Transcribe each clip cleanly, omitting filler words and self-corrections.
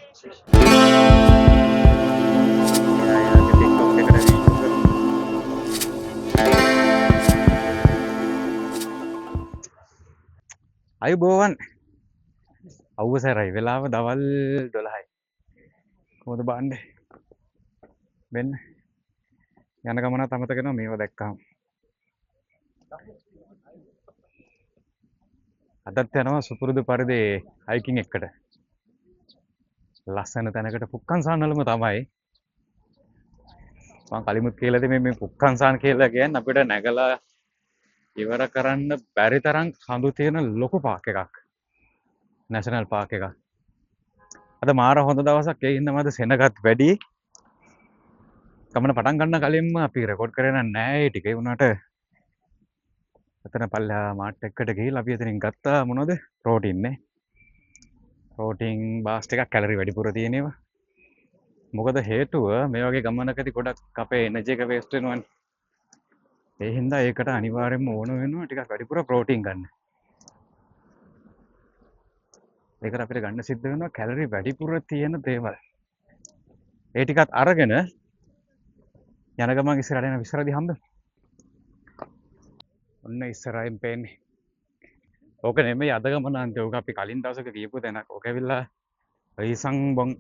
අයුබෝවන් අවසරයි වෙලාව දවල් 12යි. කොහොමද බාන්නේ? වෙන්න යන ගමනත් අමතක වෙනවා මේව දැක්කම. අදත් යනවා සුපුරුදු පරිදි හයිකින් එකට. ලස්සන තැනකට පුක්කන්සානලම තමයි. මම කලිමුත් කියලා ඉතින් මේ පුක්කන්සාන කියලා කියන්නේ අපිට නැගලා ඉවර කරන්න බැරි තරම් කඳු තියෙන ලොකු පාක් එකක්. නැෂනල් පාක් එකක්. අද මාර හොඳ දවසක් ඒ හින්දා මට සෙනගත් වැඩි. ගමන පටන් ගන්න කලින්ම අපි රෙකෝඩ් කරේ නැහැ ඒ ටික. ඒ වුණාට එතන පල්ලෙහා මාට් එකකට ගිහිල්ලා අපි එතනින් ගත්තා මොනවද? ප්‍රෝටීන් නේ. ප්‍රෝටීන් බාස් ටිකක් කැලරි වැඩිපුර තියෙන ඒවා. මොකද හේතුව මේ වගේ ගමනකදී ගොඩක් අපේ එනර්ජි එක වේස්ට් වෙනවනේ. ඒ හින්දා ඒකට අනිවාර්යයෙන්ම ඕන වෙනවා ටිකක් වැඩිපුර ප්‍රෝටීන් ගන්න. ඒකට අපිට ගන්න සිද්ධ වෙනවා කැලරි වැඩිපුර තියෙන දේවල්. ඒ ටිකත් අරගෙන යන ගමන් ඉස්සරහට යන විශ්රාදී හම්බ. ඔන්න ඉස්සරහින් පේන්නේ. ඕක නෙමෙයි අද ගමන අන්තිම. ඕක අපි කලින් දවසක ගියපු තැනක්. ඕක ඇවිල්ලා රීසන් බොන්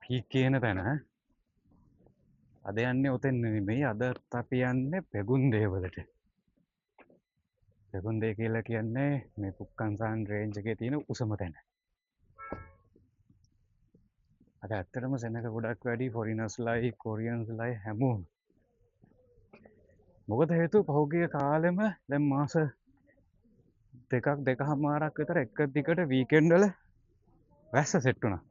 පීක් කියන තැන. අද යන්නේ ඔතෙන් නෙමෙයි. අදත් අපි යන්නේ පෙගුන්දේ වලට. පෙගුන්දේ කියලා කියන්නේ මේ පුක්කන්සාන් රේන්ජ් එකේ තියෙන උසම තැන. අද ඇත්තටම සෙනඟ ගොඩක් වැඩි ෆොරිනර්ස්ලයි කොරියන්ස්ලයි හැමෝම. මොකද හේතුව පහුගිය කාලෙම දැන් මාස දෙකහමාරක් විතර එක දිගට වීකෙන්ඩ් වල වැස්ස සෙට් වුණා.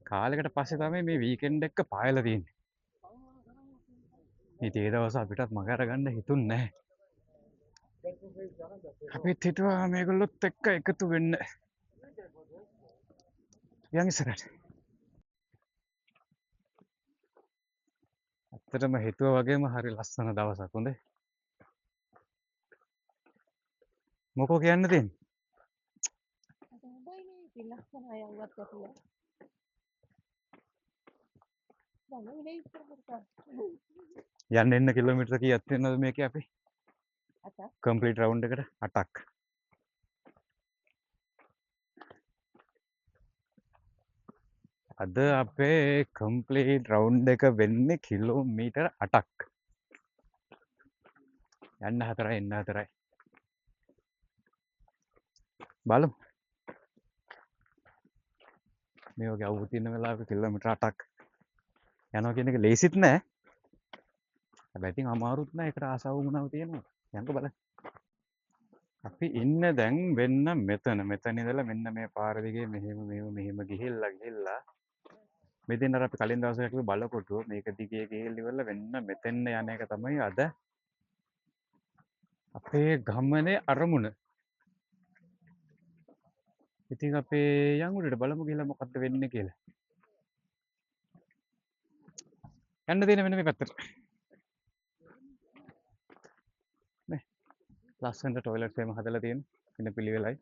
කාලෙකට පස්සේ තමයි මේ වීකෙන්ඩ් එක පායලා තියෙන්නේ. ඉතින් ඒ දවස් අපිටත් මග අරගන්න හිතුන්නේ නැහැ. අපිත් හිතුවා මේගොල්ලොත් එක්ක එකතු වෙන්න. යන් ඉස්සරහට. ඇත්තටම හිතුවා වගේම හරි ලස්සන දවසක් හොඳේ. මොකෝ කියන්න තියෙන්නේ? යන්න එන්න කිලෝමීටර කීයක් තියෙනවද මේකේ අපි? කම්ප්ලීට් රවුන්ඩ් එකට 8ක්. අද අපේ කම්ප්ලීට් රවුන්ඩ් එක වෙන්නේ කිලෝමීටර් 8ක්. යන්න 4යි එන්න 4යි. බලමු. මේ වගේ අවුව තියෙන වෙලාවක කිලෝමීටර් 8ක් යනවා කියන එක ලේසිත් නෑ. හැබැයි ඉතින් අමාරුත් නෑ. ඒකට ආසාව වුණාම තියෙනවා. යන්කෝ බලන්න. අපි ඉන්න දැන් වෙන්න මෙතන. මෙතන ඉඳලා මෙන්න මේ පාර දිගේ මෙහෙම ගිහිල්ලා මෙතෙන් අර අපි කලින් දවසක කිව්ව බලකොටුව මේක දිගේ ගිහිල්ලා ඉවරලා වෙන්න මෙතෙන්න යන එක තමයි අද අපේ ගමනේ අරමුණ. ඉතින් අපේ යන් උඩට බලමු ගිහලා මොකද්ද වෙන්නේ කියලා. යන්න දෙන්න මෙන්න මේ පැත්තට. නේ. ලස්සනට ටොයිලට්ස් එහෙම හදලා තියෙන. ඉන්න පිළිවෙලයි.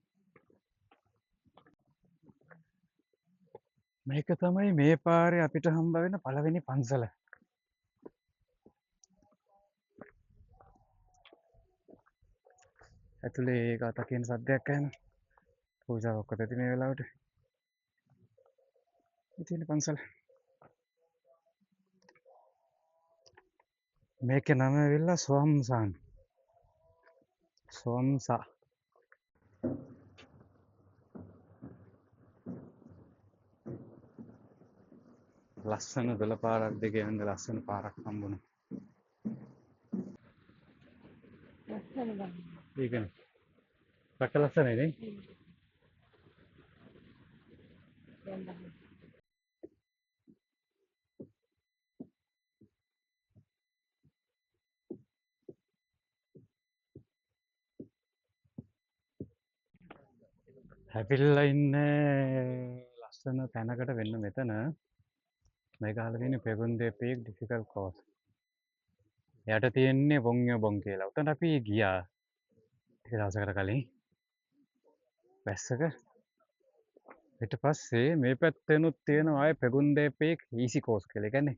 මේක තමයි මේ පාරේ අපිට හම්බ වෙන පළවෙනි පන්සල. ඇතුලේ ගාථා කියන සද්දයක් ඇහෙනවා. පූජාවක් කොට ඇති මේ වෙලාවට. ඉතින් පන්සල. මේකේ නම ඇවිල්ලා ස්වම්සාන්. ස්වම්සා. ලස්සන දොළ පාරක් දිගේ යන්න ලස්සන පාරක් හම්බුණා. ඒකනේ. රට ලස්සනයි නේ? හැපිල්ලා ඉන්නේ ලස්සන තැනකට වෙන්න මෙතන. මේක අහලා තියෙන්නේ පෙගුන්දේ පීක් ඩිෆිකල්ට් කෝස්. යට තියෙන්නේ වොන්යෝ බොන් කියලා. උතන අපි ගියා. ටික දවසකට කලින්. වැස්සක ඊට පස්සේ මේ පැත්තෙනුත් තියෙනවා ආයේ පෙගුන්දේ පීක් ඊසි කෝස් කියලා. ඒ කියන්නේ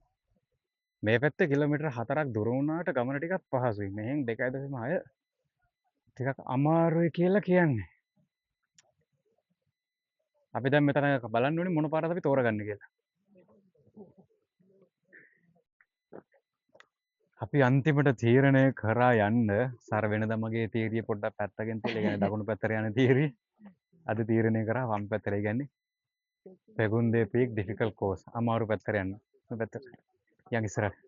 මේ පැත්තේ කිලෝමීටර් 4ක් දුර වුණාට ගමන ටිකක් පහසුයි. මෙහෙන් 2.6 ටිකක් අමාරුයි කියලා කියන්නේ. අපි දැන් මෙතන බලන්න ඕනේ මොන පාරද අපි තෝරගන්නේ කියලා. අපි අන්තිමට තීරණය කරා යන්න සර වෙනද මගේ තීරිය පොඩ්ඩක් පැත්තකින් තියලා ඒ කියන්නේ දකුණු පැත්තට යන තීරිය. අද තීරණය කරා වම් පැත්තට. ඒ කියන්නේ පෙගුන්දේ පීක් ඩිෆිකල්ට් කෝස්. අමාරු පැත්තට යන්න. මේ පැත්තට. යන් ඉස්සරහට.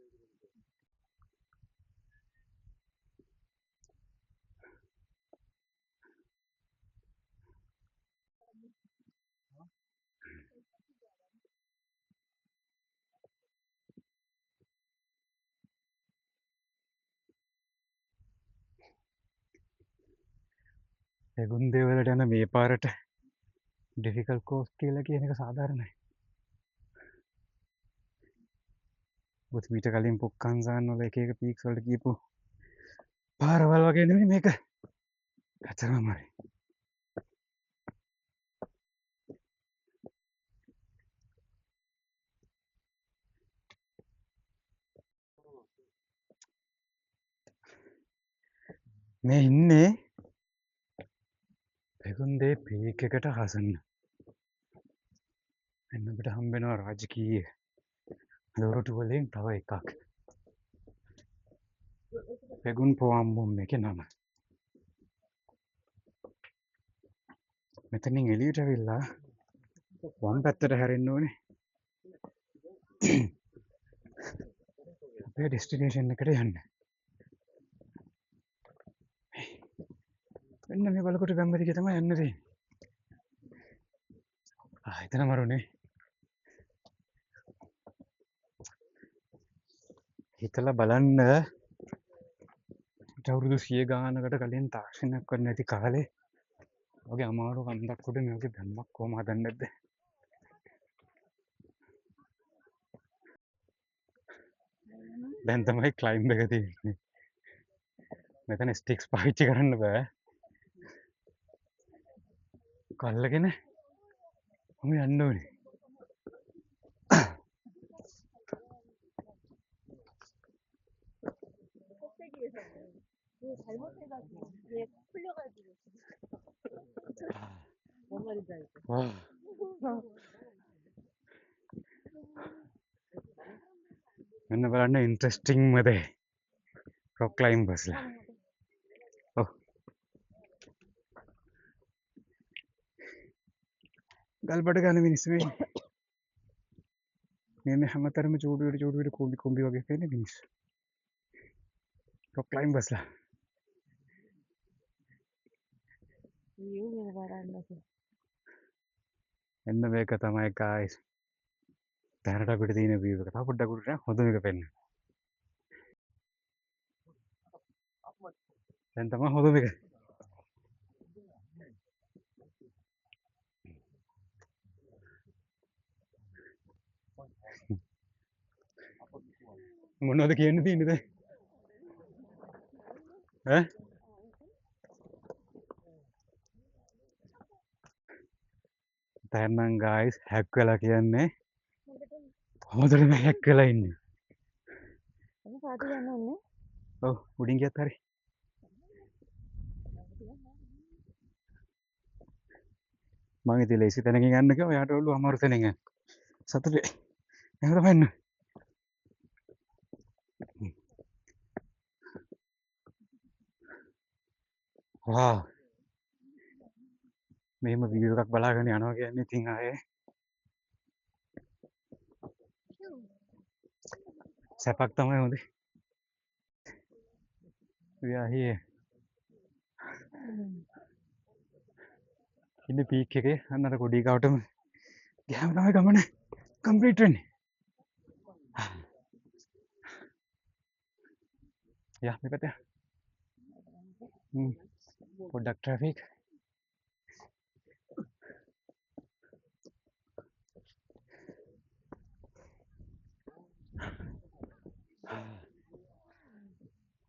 පෙගුන්දේ වලට යන මේ පාරට ඩිෆිකල්ට් කෝස් කියලා කියන එක සාධාරණයි. මොකද මීට කලින් පුක්කන්සාන් වල එක එක පීක්ස් වලට ගියපු පාරවල් වගේ නෙමෙයි මේක. ඇත්තටම හරි. මේ ඉන්නේ පෙගුන්දේ පීක් එකට හසන්න. එන්න අපිට හම්බෙනවා රාජකීය දොරටු වලින් තව එකක්. පෙගුන් පොවම්බුම් එකේ නම. මෙතනින් එළියට ඇවිල්ලා වම් පැත්තට හැරෙන්න ඕනේ. අපේ ඩෙස්ටිනේෂන් එකට යන්න. මෙන්න මේ බලකොට ගම්මැදිගේ තමයි යන්න තියෙන්නේ. එතන මරුනේ. හිතලා බලන්න අවුරුදු 100 ගානකට කලින් තාක්ෂණයක් කරන්න නැති කාලේ වගේ අමාරු කන්දක් උඩ මේ වගේ බැම්මක් කොහොම හදන්නේ නැද්ද? දැන් තමයි ක්ලයිම්බ් එක තියෙන්නේ. මෙතන ස්ටික්ස් පාවිච්චි කරන්න බෑ. කල්ලගෙන මම යන්න ඕනේ. මෙන්න බලන්න ඉන්ට්‍රස්ටිංම දේ. රොක් ක්ලයිම්බර්ස්ලා. ඔව්. ගල්බඩ ගන්න මිනිස්සු මේ. මේ හැමතරම චූඩුවට කුඹි වගේ පේන මිනිස්සු. රොක් ක්ලයිම්බර්ස්ලා. එන්න මේක තමයි guys. දැනට අපිට තියෙන view එක. තව පොඩ්ඩක් උඩට යන්න හොඳ එක පෙන්න. දැන් තමයි හොඳ එක. මොනවද කියන්න තියෙන්නේ දැන්? ඈ? දැන් guys හැක් වෙලා කියන්නේ හොඳටම හැක් වෙලා ඉන්නේ. ඔව් උඩින් ගියත් හරි. මම ඉතින් ලේසි තැනකින් යන්න කිව්වා. එයාට ඔළුව අමාරු තැනින් යන්න. සතුටේ. එහෙම තමයි එන්න. වාව්. මෙහෙම වීඩියෝ එකක් බලාගෙන යනවා කියන්නේ ඉතින් ආයේ සැපක් තමයි හොඳේ. We are here. ඉන්නේ පීක් එකේ අන්න අර කොඩි කවටම ගියාම තමයි ගමන කම්ප්ලීට් වෙන්නේ. යා මේ පැත්තේ. පොඩ්ඩක් ට්‍රැෆික්.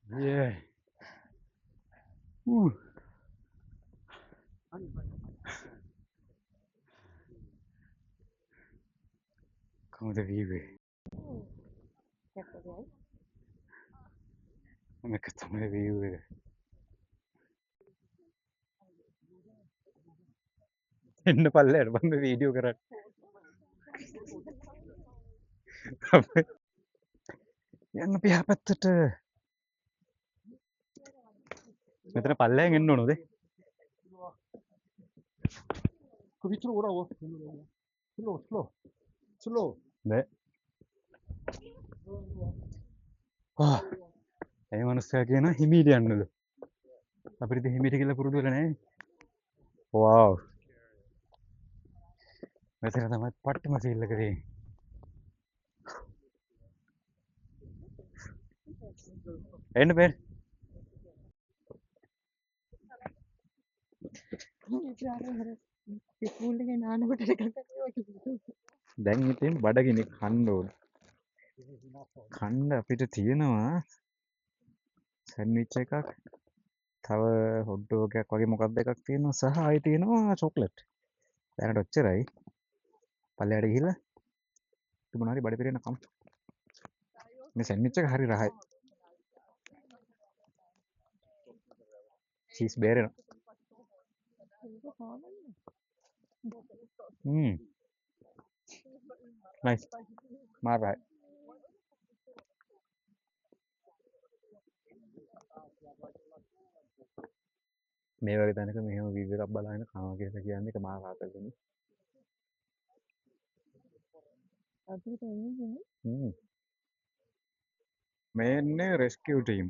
Yeah. මොකද වීවේ මේක තමයි වීව් එක. එන්න පල්ලෙයට බං වීඩියෝ කරන්න. අපි යන්න පියාපැත්තට මෙතන පල්ලෙන් එන්න ඕනද? 그 밑으로 오라고. 슬로우, 슬로우, 슬로우. 네. ආ ඒ මනුස්සයා කියන හිමීට යන්නලු. අපිට ඉතින් හිමීට කියලා පුරුදු වෙලා නැහැ. වව්. මෙතන තමයි පට්ටම ෆීල් එක තියෙන්නේ. එන්න බෑ. දැන් ඉතින් බඩගිනි කන්න ඕන. කන්න අපිට තියෙනවා සැන්ඩ්විච් එකක්, තව හොට් ඩොග් එකක් වගේ මොකක්ද එකක් තියෙනවා සහ ආයි තියෙනවා චොක්ලට්. දැනට ඔච්චරයි. පල්ලෙහාට ගිහිල්ලා තුමුණ හරි බඩ පිරෙන කම්. මේ සැන්ඩ්විච් එක හරි රහයි. චීස් බේරෙනවා. නයිස්. මාර රහයි. මේ වගේ තැනක මෙහෙම වීව් එකක් බලාගෙන කනවා කියලා කියන්නේ ඒක මාර ආතල්කනේ. මේ ඉන්නේ රෙස්කියු ටීම්.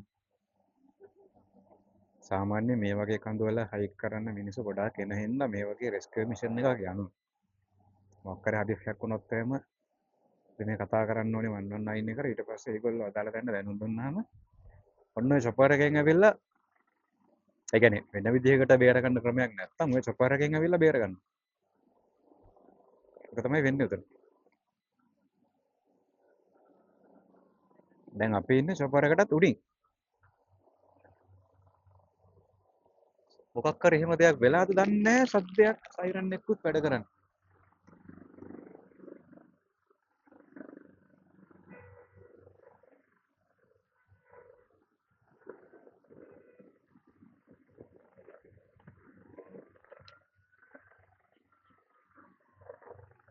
සාමාන්‍ය මේ වගේ කඳුවල හයික් කරන්න මිනිස්සු ගොඩාක් එන හින්දා මේ වගේ රෙස්කියු මිෂන් එකක් යනවා. මොකක් හරි හදිස්සියක් වුණොත් එහෙම ඉතින් මේ කතා කරන්න ඕනේ 119 එකට. ඊට පස්සේ ඒගොල්ලෝ අදාළ තැනට දැනුම් දුන්නාම ඔන්න ඔය චොපර් එකෙන් ඇවිල්ලා ඒ කියන්නේ වෙන විදිහකට බේර ගන්න ක්‍රමයක් නැත්තම් ඔය චොපර් එකෙන් ඇවිල්ලා බේර ගන්න. ඒක තමයි වෙන්නේ උතන. දැන් අපි ඉන්නේ චොපර් එකටත් උඩින්. මොකක් හරි එහෙම දෙයක් වෙලාද දන්නේ නැහැ. සද්දයක් සයිරන් එක්කුත් වැඩ කරන්නේ.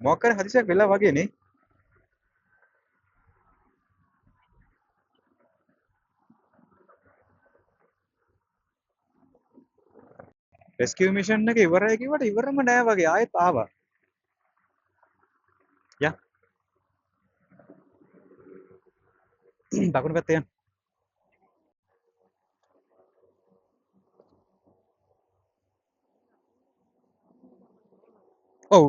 මොකක් හරි හදිසියක් වෙලා වගේ නේ. රෙස්කියු මිෂන් එක ඉවරයි කිව්වට ඉවරම නෑ වගේ ආයෙත් ආවා. යා. දකුණු පැත්තේ යන්න. ඔව්.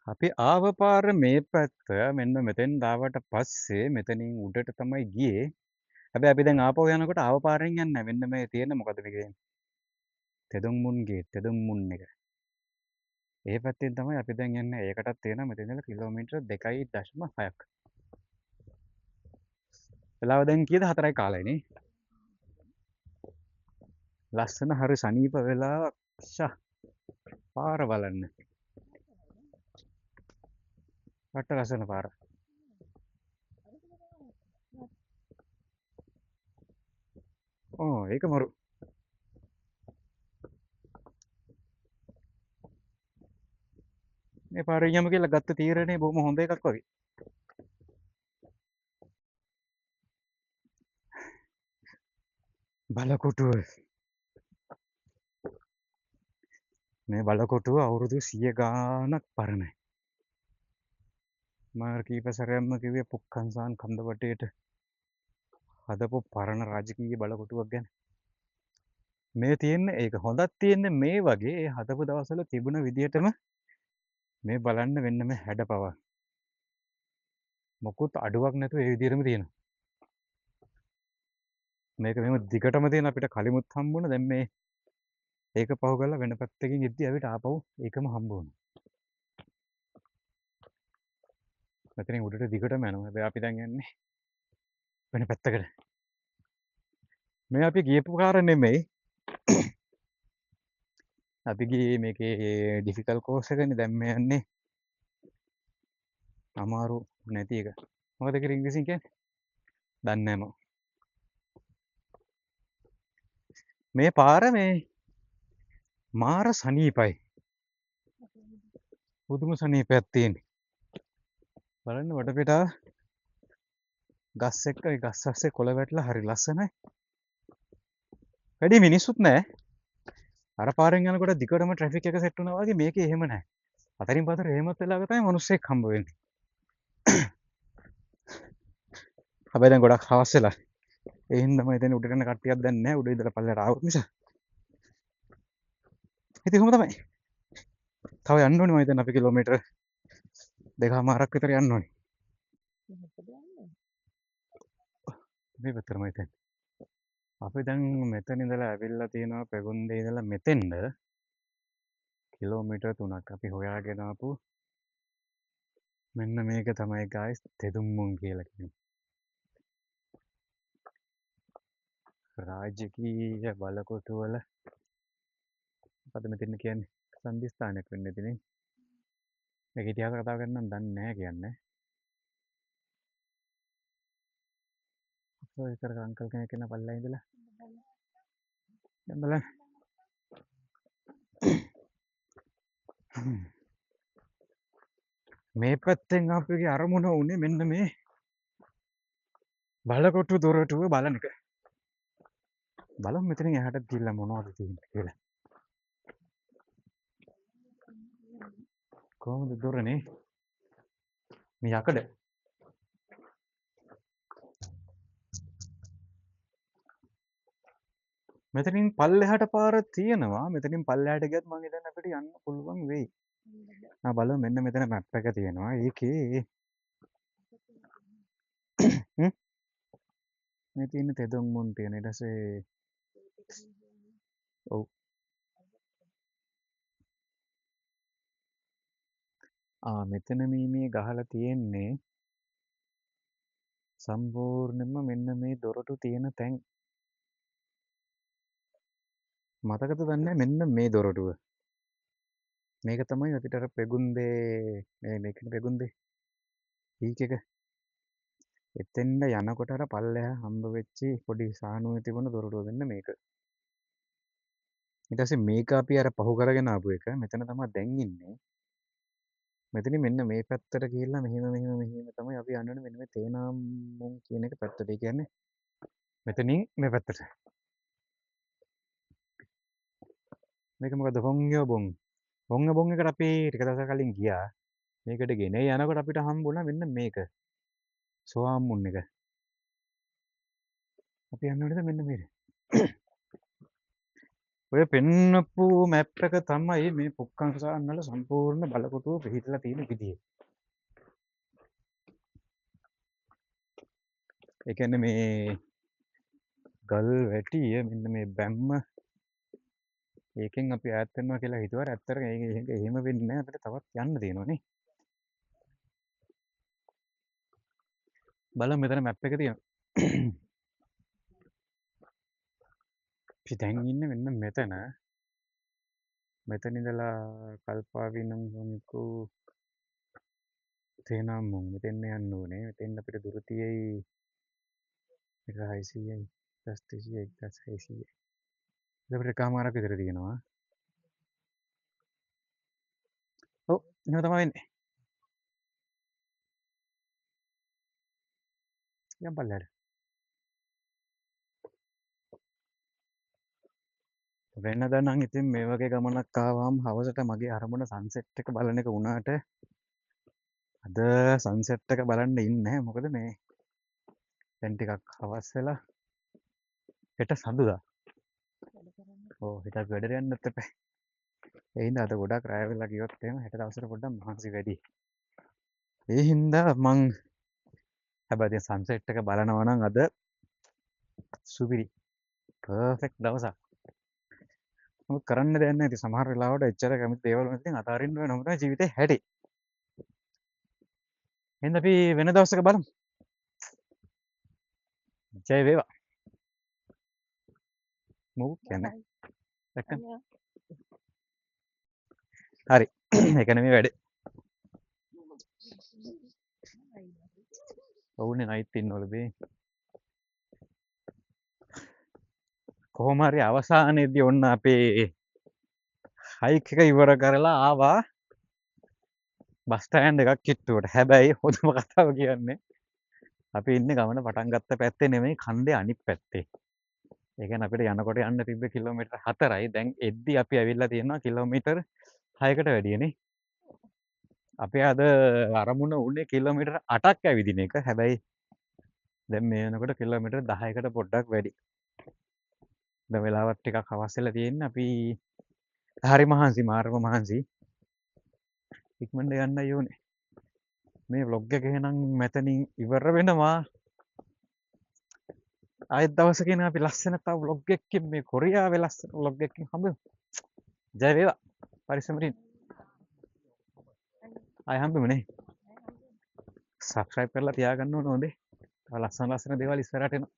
අපි ආව පාර මේ පැත්ත මෙන්න මෙතෙන් ආවට පස්සේ මෙතනින් උඩට තමයි ගියේ. හැබැයි අපි දැන් ආපහු යනකොට ආව පාරෙන් යන්නේ නැහැ. මෙන්න මේ තියෙන මොකද මේකේ? තෙදුම්මුන් ගේට්, තෙදුම්මුන් එක. ඒ පැත්තෙන් තමයි අපි දැන් යන්නේ. ඒකටත් තියෙනවා මෙතන ඉඳලා කිලෝමීටර් 2.6ක්. වෙලාව දැන් කීයද? 4යි කාලයි නේ. ලස්සන හරි සනීප වෙලාවක්. ෂා. පාර බලන්න. රට ලස්සන පාර. ඕ ඒක මරු. මේ පාරෙන් යමු කියලා ගත්ත තීරණය බොහොම හොඳ එකක් වගේ. බලකොටුව. මේ බලකොටුව අවුරුදු 100 ගාණක් පරණයි. මම කීප සැරයක්ම කිව්වේ පුක්කන්සාන් කන්දවටේට හදපු පරණ රාජකීය බලකොටුවක් ගැන. මේ තියෙන්නේ ඒක හොඳක් තියෙන්නේ මේ වගේ ඒ හදපු දවස්වල තිබුණ විදිහටම මේ බලන්න වෙන්න මේ හැඩපව. මොකුත් අඩුවක් නැතුව ඒ විදිහටම තියෙනවා. මේක මෙහෙම දිගටම තියෙන අපිට කලිමුත් හම්බුණා. දැන් මේ ඒක පහු කරලා වෙන පැත්තකින් ඉද්දි අපිට ආපහු ඒකම හම්බ වුණා. මෙතනින් උඩට දිගටම යනවා. හැබැයි අපි දැන් යන්නේ වෙන පැත්තකට. මේ අපි ගියපු පාර නෙමෙයි. අපි ගියේ මේකේ ඩිෆිකල් කෝස් එකනේ. දැන් මේ යන්නේ අමාරු නැති එක. මොකද ඒක ඉංග්‍රීසියෙන් කියන්නේ? දන්නේ නැහැ මම. මේ පාර මේ මාර සනීපයි. පුදුම සනීපයක් තියෙන්නේ. බලන්න වටපිටාව ගස් එක්ක ඒ ගස් අස්සේ කොළ වැටලා හරි ලස්සනයි. වැඩි මිනිස්සුත් නැහැ. අර පාරෙන් යනකොට දිගටම ට්‍රැෆික් එක සෙට් වුණා වගේ මේකේ එහෙම නැහැ. අතරින් පතර එහෙමත් වෙලාවක තමයි මිනිස්සෙක් හම්බ වෙන්නේ. හැබැයි දැන් ගොඩක් හවස් වෙලා. ඒ හින්දා මම හිතන්නේ උඩට යන කට්ටියක් දැන් නැහැ. උඩ ඉඳලා පල්ලෙහාට ආවොත් නිසා. ඉතින් කොහොම තමයි. තව යන්න ඕනේ මම හිතන්නේ අපි කිලෝමීටර් 2.5ක් විතර යන්න ඕනේ. මේ පැත්තට මම හිතන්නේ. අපි දැන් මෙතන ඉඳලා ඇවිල්ලා තියෙනවා පෙගුන්දේ ඉඳලා මෙතෙන්ද කිලෝමීටර් 3ක් අපි හොයාගෙන ආපු මෙන්න මේක තමයි guys තෙදුම්මුන් කියලා කියන්නේ. රාජකීය බලකොටු වල මොකද මෙතන කියන්නේ සන්ධිස්ථානයක් වෙන්න ඇතිනේ. මේක ඉතිහාස කතා කරන්න නම් දන්නේ නැහැ කියන්නේ. ඔය විතර අංකල් කෙනෙක් ඉන්න පල්ලා ඉඳලා දැන් බලන්න. මේ පැත්තෙන් අපේ අරමුණ උනේ මෙන්න මේ බලකොටු දොරටුව බලන එක. බලමු මෙතනින් එහාට ගිහිල්ලා මොනවද තියෙන්නේ කියලා. කොහොමද දොරනේ? මේ යකඩ. මෙතනින් පල්ලෙහාට පාර තියෙනවා. මෙතනින් පල්ලෙහාට ගියත් මම හිතන්නේ අපිට යන්න පුළුවන් වෙයි. බලමු මෙන්න මෙතන මැප් එක තියෙනවා. ඒකේ මේ තියෙන තෙදුම්මුන් තියෙන. ඊට පස්සේ ඔව් මෙතන මේ ගහලා තියෙන්නේ සම්පූර්ණයෙන්ම මෙන්න මේ දොරටු තියෙන තැන්. මතකද දන්නේ මෙන්න මේ දොරටුව. මේක තමයි අපිට අර පෙගුන්දේ මේකනේ පෙගුන්දේ පීක් එක. එතෙන්ද යනකොට අර පල්ලෙහා හම්බ වෙච්චි පොඩි සාහනුවේ තිබුණ දොරටුව වෙන්න මේක. ඊට පස්සේ මේක අපි අර පහු කරගෙන ආපු එක. මෙතන තමයි දැන් ඉන්නේ. මෙතනින් මෙන්න මේ පැත්තට ගිහිල්ලා මෙහෙම තමයි අපි යන්න ඕනේ. මෙන්න මේ තේනාම්මුන් කියන එක පැත්තට. ඒ කියන්නේ මෙතනින් මේ පැත්තට. මේක මොකද හොංගයෝ බොන්. හොංග බොන් එකට අපි ටික දවසක් කලින් ගියා. මේකට ගෙන යනකොට අපිට හම්බුණා මෙන්න මේක. සෝවාම්මුන් එක. අපි යන්න ඕනේ මෙන්න මේක. ඔය පෙන්නපු මැප් එක තමයි මේ පුක්කංශාන් වල සම්පූර්ණ බලකොටුව පිහිටලා තියෙන විදිය. ඒ කියන්නේ මේ ගල් වැටිය මෙන්න මේ බැම්ම ඒකෙන් අපි ඈත් වෙනවා කියලා හිතුවා. ඇත්තට ඒක එහෙම වෙන්නේ නැහැ. අපිට තවත් යන්න තියෙනවා නේ. බලමු මෙතන මැප් එක තියෙනවා. අපි දැන් ඉන්නේ මෙන්න මෙතන. මෙතන ඉඳලා කල්පාවිනම් හොන්කු තේනාම්මුන් මෙතෙන් යන්න ඕනේ. මෙතෙන් අපිට දුර තියෙයි 600යි 300යි 1600යි. අපිට කමාරක් විතර තියෙනවා. ඔව් එහෙම තමයි වෙන්නේ. යම් පල්ලෙහාට. වෙනදා නම් ඉතින් මේ වගේ ගමනක් ආවම හවසට මගේ අරමුණ සන්සෙට් එක බලන එක වුණාට අද සන්සෙට් එක බලන්න ඉන්නේ නැහැ. මොකද මේ දැන් ටිකක් හවස් වෙලා හෙට සඳුදා. ඔව් හෙට අපි වැඩට යන්නත් එපා. ඒ හින්දා අද ගොඩක් රැ වෙලා ගියොත් එහෙම හෙට දවසට පොඩ්ඩක් මහන්සි වැඩි. ඒ හින්දා මං හැබැයි දැන් සන්සෙට් එක බලනවා නම් අද සුපිරි පර්ෆෙක්ට් දවසක්. මොකද කරන්න දෙයක් නැහැ. ඉතින් සමහර වෙලාවට එච්චර කැමති දේවල් වලින් ඉතින් අතාරින්න වෙනවා තමයි ජීවිතේ හැටි. එහෙනම් අපි වෙන දවසක බලමු. ජය වේවා. මොකක් කියන්නේ? දැක්කම. හරි. ඒක නෙමෙයි වැඩේ. ඔවුනේ නයිට් ඉන්නවලු බේ. කොහොම හරි අවසානයේදී ඔන්න අපේ හයික් එක ඉවර කරලා ආවා බස් ස්ටෑන්ඩ් එකක් කිට්ටුවට. හැබැයි හොඳම කතාව කියන්නේ අපි ඉන්නේ ගමන පටන් ගත්ත පැත්තේ නෙමෙයි කන්දේ අනිත් පැත්තේ. ඒ කියන්නේ අපිට යනකොට යන්න තිබ්බ කිලෝමීටර් 4යි. දැන් එද්දි අපි ඇවිල්ලා තියෙනවා කිලෝමීටර් 6කට වැඩියනේ. අපි අද අරමුණ උනේ කිලෝමීටර් 8ක් ඇවිදින එක. හැබැයි දැන් මේ වෙනකොට කිලෝමීටර් 10කට පොඩ්ඩක් වැඩි. දැන් වෙලාවත් ටිකක් හවස් වෙලා තියෙන්නේ. අපි හරි මහන්සි මාර්ග මහන්සි. ඉක්මනට යන්නයි ඕනේ. මේ vlog එක එහෙනම් මෙතනින් ඉවර වෙනවා. ආයෙත් දවසකින් අපි ලස්සන තව vlog එකකින් මේ කොරියාවේ ලස්සන vlog එකකින් හම්බෙමු. ජය වේවා. පරිස්සමකින්. ආයෙ හම්බෙමු නේ. subscribe කරලා තියාගන්න ඕන හොඳේ. තව ලස්සන ලස්සන දේවල් ඉස්සරහට එනවා.